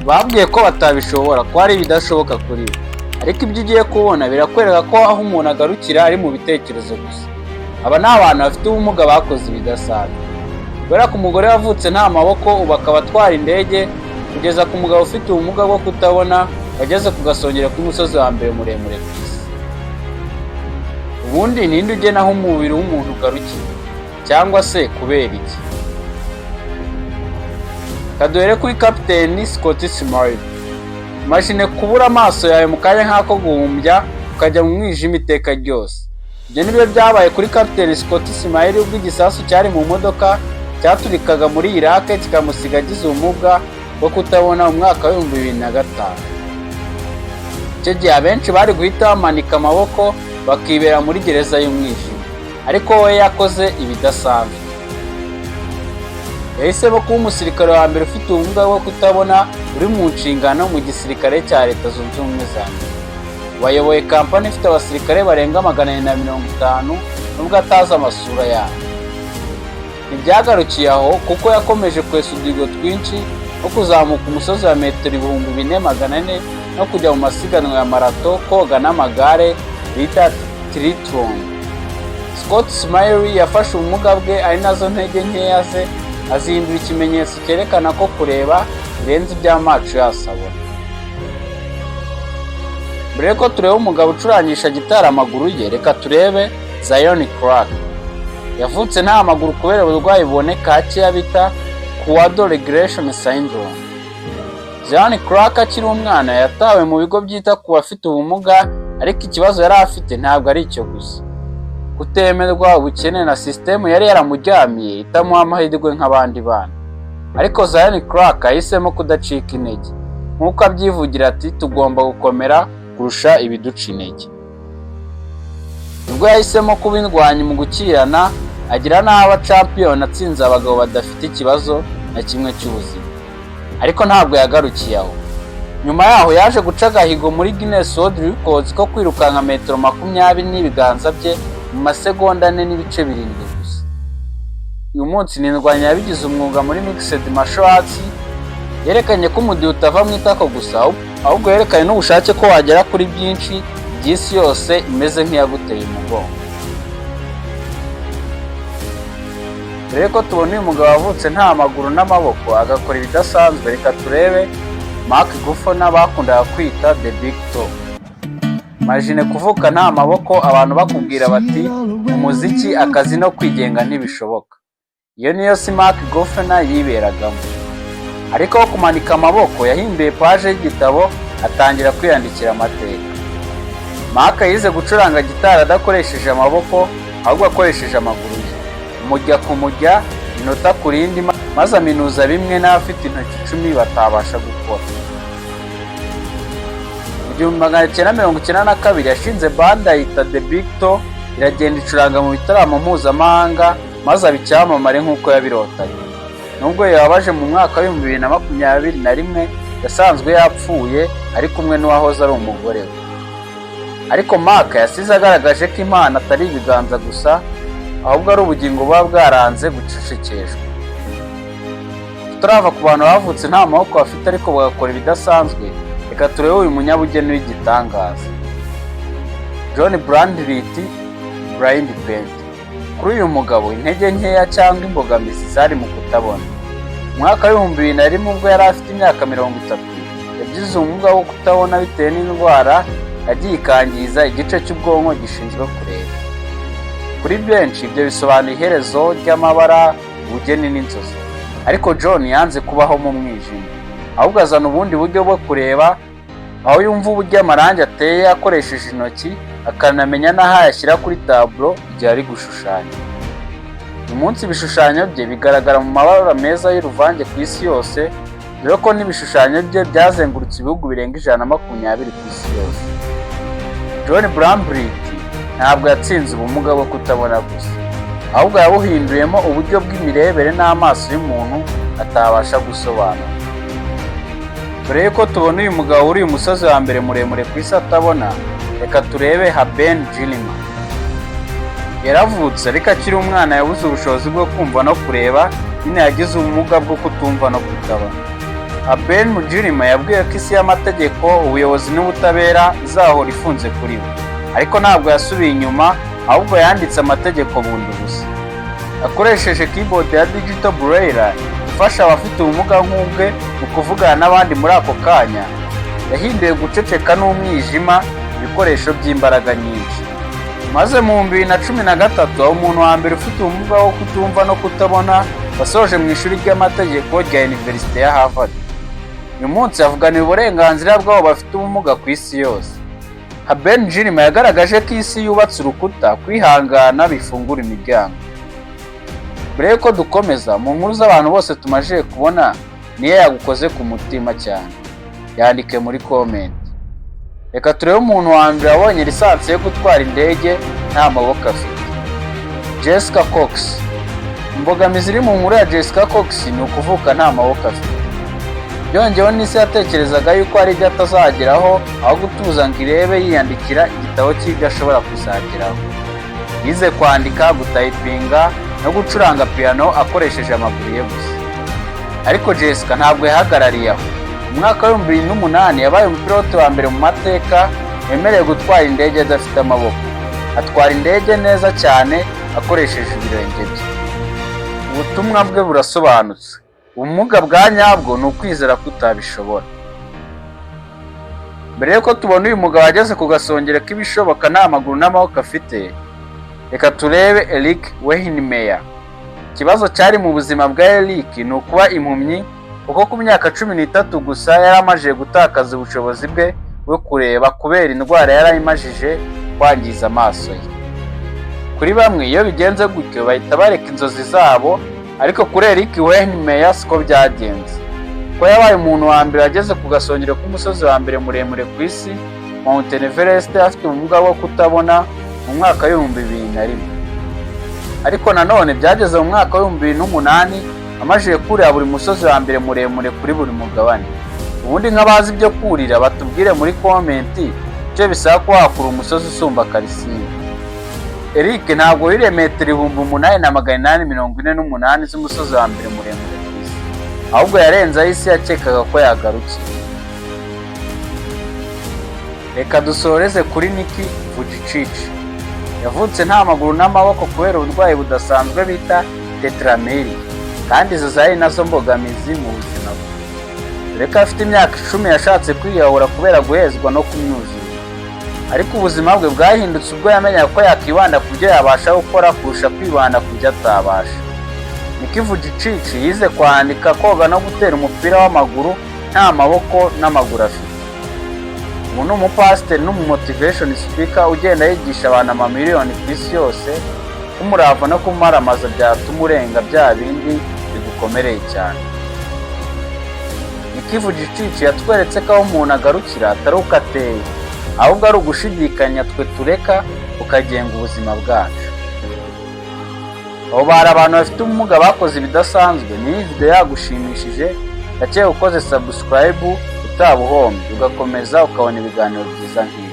bambwiye ko batabishobora, ko ari ibidashoboka kuri bo, ariko ibyo ugiye kubona birakwereka ko aho umuntu agarukira ari mu bitekerezo gusa. Aba ni abantu bafite ubumuga bakoze ibidasanzwe. Kubera ko umugore wavutse nta maboko ubu akaba atwara indege, kugeza ku mugabo ufite ubumuga bwo kutabona wageze ku gasongero k'umusozi wa mbere muremure ku isi. Ubundi ninde ugena aho umubiri w'umuntu ugarukira, cyangwa se kubera iki? Kaduhere kuri Kapiteni Scott Smiley. Imagine kubura amaso yawe mu kanya nk'ako guhumbya ukajya mu mwijima iteka ryose. Ibyo nibyo byabaye kuri Kapiteni Scott Smiley ubwo igisasu cyari mu modoka cyaturikaga muri Iraq kikamusiga agize ubumuga bwo kutabona mu mwaka wa 2005. Icyo gihe abenshi bari guhita bamanika amaboko bakibera muri gereza y'umwijima, ariko we yakoze ibidasanzwe. Yahisemo kuba umusirikare wa mbere ufite ubumuga bwo kutabona uri mu nshingano mu gisirikare cya Leta Zunze Ubumwe za Amerika. Wayoboye kampani ifite abasirikare barenga 450 nubwo atazi amasura yabo. Ntibyagarukiye aho kuko yakomeje kwesa uduhigo twinshi no kuzamuka umusozi wa metero 4400 no kujya mu masiganwa ya marato, koga n'amagare bita triathlon. Scott Smiley yafashe ubumuga bwe ari nazo ntege nkeya ze azihindura ikimenyetso cyerekana ko kureba birenze iby'amaso yasabona. Mbere ko tureba umugabo ucurangisha gitari amaguru ye, reka turebe Zion Clark. Yavutse nta maguru kubera uburwayi buboneka hakeya bita Quad Regression Syndrome. Zion Clark akiri umwana yatawe mu bigo byita ku bafite ubumuga, ariko ikibazo yari afite ntabwo ari icyo gusa. Kutemerwa, ubukene na sisitemu yari yaramujyamiye itamuha amahirwe nk'abandi bana. Ariko Zion Clark yahisemo kudacika intege, nk'uko abyivugira ati tugomba gukomera kurusha ibiduca intege. Ubwo yahisemo kuba indwanyi mu gukirana, agira n'aba champion atsinze abagabo badafite ikibazo na kimwe cy'ubuzima. Ariko ntabwo yagarukiye aho. Nyuma yaho yaje guca agahigo muri Guinness World Records ko kwirukanka metero 20 n'ibiganza bye mu masegonda 4.7 gusa. Uyu munsi ni indwanyi yabigize umwuga muri Mixed Martial Arts. Yerekanye ko umudiho utava mu itako gusa, ahubwo yerekanye n'ubushake ko wagera kuri byinshi by'isi yose imeze nk'iyaguteye umugongo. Mbere ko tubona uyu mugabo wavutse nta maguru n'amaboko agakora ibidasanzwe, reka turebe Mark Ruffalo bakundaga kwita The Big Toe. Imagine kuvuka nta maboko abantu bakubwira bati umuziki, akazi no kwigenga ntibishoboka. Iyo niyo si Mark Ruffalo yiberagamo. Ariko kumanika amaboko yahimbiye page y'igitabo atangira kwiyandikira amateka. Mark yize gucuranga gitari adakoresheje amaboko ahubwo akoresheje amaguru ye, umujya ku mujya, inota ku rindi, maze aminuza bimwe n'abafite intoki 10 batabasha gukora. Mu 1992 yashinze banda yita The Big Toe, iragenda icuranga mu bitaramo mpuzamahanga maze abicyamamare nk'uko yabirotaga. Nubwo yabaje mu mwaka wa 2021 yasanzwe yapfuye ari kumwe n'uwahoze ari umugore we. Ariko Mark yasize agaragaje ko impano atari ibiganza gusa, ahubwo ari ubugingo buba bwaranze gucecekeshwa. Tutarava ku bantu bavutse nta maboko bafite ariko bagakora ibidasanzwe, reka turebe uyu munyabugeni w'igitangaza, John Brandlit Blind Paint. Kuri uyu mugabo intege nkeya cyangwa imbogamizi zari mu kutabona. Mu mwaka wa 2001 ubwo yari afite imyaka 30, yagize ubumuga bwo kutabona bitewe n'indwara yagiye ikangiza igice cy'ubwonko gishinzwe kureba. Kuri benshi ibyo bisobanuye iherezo ry'amabara, ubugeni n'inzozi. Ariko John yanze kubaho mu mwijima, ahubwo azana ubundi buryo bwo kureba, aho yumva uburyo amarangi ateye akoresheje intoki, akanamenya n'aho yashyira kuri tableau igihe ari gushushanya. Uyu munsi ibishushanyo bye bigaragara mu mabara meza y'uruvange ku isi yose, dore ko n'ibishushanyo bye byazengurutse ibihugu birenga 120 ku isi yose. John Brandlit ntabwo yatsinze ubumuga bwo kutabona gusa, ahubwo yabuhinduyemo uburyo bw'imirebere n'amaso y'umuntu atabasha gusobanura. Mbere yuko tubona uyu mugabo uri umusozi wa mbere muremure ku isi atabona, reka turebe Ben Gilman. Yaravutse ariko akiri umwana yabuze ubushobozi bwo kumva no kureba, nyine yagize ubumuga bwo kutumva no kutabona. Ben Mujirima yabwiye ko isi y'amategeko, ubuyobozi n'ubutabera izahora ifunze kuri we, ariko ntabwo yasubiye inyuma, ahubwo yanditse amategeko bundi busa. Akoresheje keyboard ya Digital Braille ifasha abafite ubumuga nk'ubwe mu kuvugana n'abandi muri ako kanya, yahinduye guceceka n'umwijima ibikoresho by'imbaraga nyinshi. Maze mu 2013 aho umuntu wa mbere ufite ubumuga wo kutumva no kutabona wasoje mu ishuri ry'amategeko rya University ya Harvard. Uyu munsi yavuganiye uburenganzira bw'abo bafite ubumuga ku isi yose. Ben Mujirima yagaragaje ko isi yubatse urukuta, kwihangana bifungura imiryango. Mbere yuko dukomeza, mu nkuru z'abantu bose tumaze kubona, niyo yagukoze ku mutima cyane? Yandike muri comment. Reka turebe umuntu wa mbere wabonye lisansi yo gutwara indege nta maboko afite. Jessica Cox. Imbogamizi iri mu nkuru ya Jessica Cox ni ukuvuka nta maboko afite. Byongeyeho n'isi yatekerezaga yuko hari ibyo atazageraho, aho gutuza ngo irebe yiyandikira igitabo cy'ibyo ashobora kuzageraho. Yize kwandika, gutayipinga no gucuranga piano akoresheje amaguru ye gusa. Ariko Jessica ntabwo yahagarariye aho. Mu mwaka wa 2008 yabaye umupilote wa mbere mu mateka wemerewe gutwara indege adafite amaboko. Atwara indege neza cyane akoresheje ibirenge bye. Ubutumwa bwe burasobanutse. Ubumuga bwa nyabwo ni ukwizera ko utabishobora. Mbere yuko tubona uyu mugabo ageze ku gasongero k'ibishoboka nta maguru n'amaboko afite, reka turebe Eric Weihenmayer. Ikibazo cyari mu buzima bwa Eric ni ukuba impumyi, kuko ku myaka 13 gusa yari amajije gutakaza ubushobozi bwe bwo kureba kubera indwara yari imajije kwangiza amaso ye. Kuri bamwe iyo bigenze gutyo bahita bareka inzozi zabo, ariko kuri Eric Weihenmayer siko byagenze. Ko yabaye umuntu wa mbere ageze ku gasongero k'umusozi wa mbere muremure ku isi, Mount Everest, afite ubumuga bwo kutabona mu mwaka wa 2001. Ariko nanone byageze mu mwaka wa 2008 amajije kurira buri musozi wa mbere muremure kuri buri mugabane. Ubundi nk'abazi ibyo kurira batubwire muri comment icyo bisaba ko wakura umusozi usumba Karisimbi. Eric ntabwo yiriye metero 8,848 z'umusozi wa mbere muremure ku isi, ahubwo yarenze aho isi yakekaga ko yagarukiye. Reka dusoreze kuri Nicki Vujicic. Yavutse nta maguru n'amaboko kubera uburwayi budasanzwe bita tetramelia, kandi izo zari nazo mbogamizi mu buzima bwe. Reka afite imyaka 10 yashatse kwiyahura kubera guhezwa no kumyuzura, ariko ubuzima bwe bwahindutse ubwo yamenyaga ko yakibanda ku byo yabasha gukora kurusha kwibanda ku byo atabasha. Nicki Vujicic yize kwandika, koga no gutera umupira w'amaguru nta maboko n'amaguru afite. Ubu ni umupasiteri n'umumotivation speaker ugenda yigisha abantu amamiliyoni ku isi yose kumurava no kumaramaza byatuma urenga bya bindi bigukomereye cyane. Nicki Vujicic yatweretse ko aho umuntu agarukira atari uko ateye, ahubwo ari ugushidikanya twe tureka ukagenga ubuzima bwacu. Abo bari abantu bafite ubumuga bakoze ibidasanzwe. Ni video yagushimishije, ndakeka ukoze subscribe utabuhombe, ugakomeza ukabona ibiganiro byiza nk'ibi.